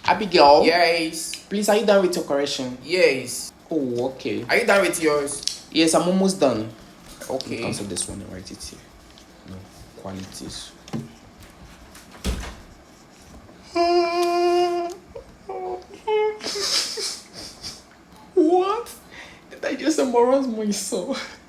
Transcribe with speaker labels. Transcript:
Speaker 1: Abigail?
Speaker 2: Yes.
Speaker 1: Please, are you done with your correction?
Speaker 2: Yes.
Speaker 1: Oh, okay.
Speaker 2: Are you done with yours?
Speaker 1: Yes, I'm almost done.
Speaker 2: Okay.
Speaker 1: Cancel this one and write it here. No, qualities. What? Did I just embarrass myself?